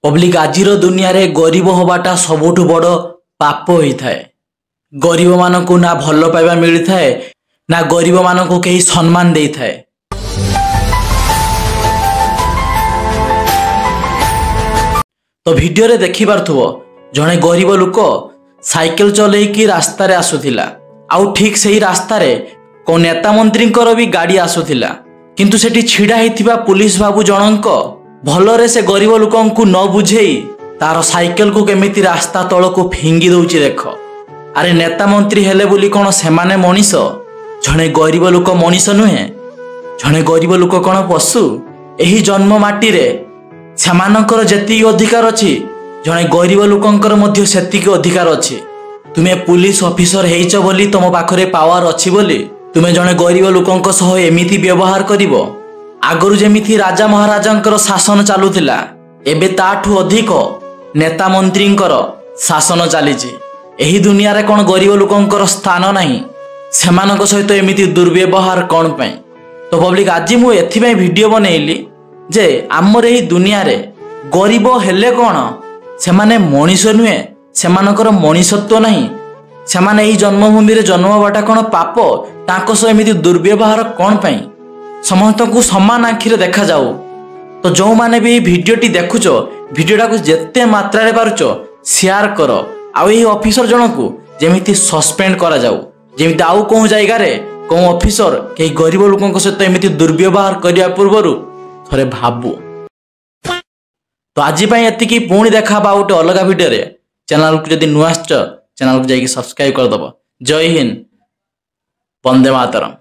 Public आजिर दुनिया रे गरीब हवाटा सबुठु बड़ पाप होता है। गरीब मानकु ना भल पाइबा मिली थाए ना गरीब मानकु केही सम्मान दे थाए। तो वीडियो रे देखि पारथुबो जणे गरीब लोक साइकेल चलेकी रास्ता रे आसुथिला आउ ठीक सही रास्ता रे को नेता मंत्री भी गाड़ी आसुथिला किंतु सेठी छिड़ा हिथिबा पुलिस बाबू जनक भलरे से गरीब लोकंकु न बुझेई तार साइकेल को केमिति रास्ता तलको फिंगी दउची देख। अरे नेता मंत्री हेले बोली कोन सेमाने मनीष जणे गरीब लोक मनीष नुहे जणे गरीब लोक कोन पशु। एही जन्म माटी रे सेमानकर जेति अधिकार अछि जणे गरीब लोकंकर मध्ये सेतिक अधिकार अछि। तुमे पुलिस ऑफिसर हेइच बोली तुम पाखरे पावर अछि बोली तुमे जणे गरीब लोकंक सह एमिति व्यवहार करिवो। आगरु जेमिति राजा महाराजांकर शासन चालुथिला एबे ताठू अधिक नेता मंत्रींकर शासन चलीछि। एही दुनिया रे कोन गरीब लोकंकर स्थान नाही सेमानक सहित एमिति दुर्व्यवहार कोन पई। तो पब्लिक आज मु एथि पई वीडियो बनैली जे आमर एही दुनिया रे गरीब हेले कोन सेमाने मनीष नुहे सेमानकर मनीषत्व नाही। सेमाने एही जन्मभूमि रे जन्म हवाटा कोन पाप तांको सह एमिति दुर्व्यवहार कोन पई। समस्त को समान आखिरे देखा जाऊ। तो जो माने भी भिडियोटी देखुचो भिडियोटा को जेते मात्रा रे पारुचो शेयर करो आउ एही ऑफिसर जनकू जेमिति सस्पेंड करा जाऊ जेमिति आउ कोन जायगा रे कोन ऑफिसर के गरीब लोकन सहित एमिति दुर्व्यवहार करिया पूर्वरु थरे भाबू। तो आज पई एतिकी पुणी देखा बा उटे अलगा वीडियो रे। चैनल को जदी नुआस्ट चैनल को जाई सब्सक्राइब कर दबो। जय हिंद, वंदे मातरम।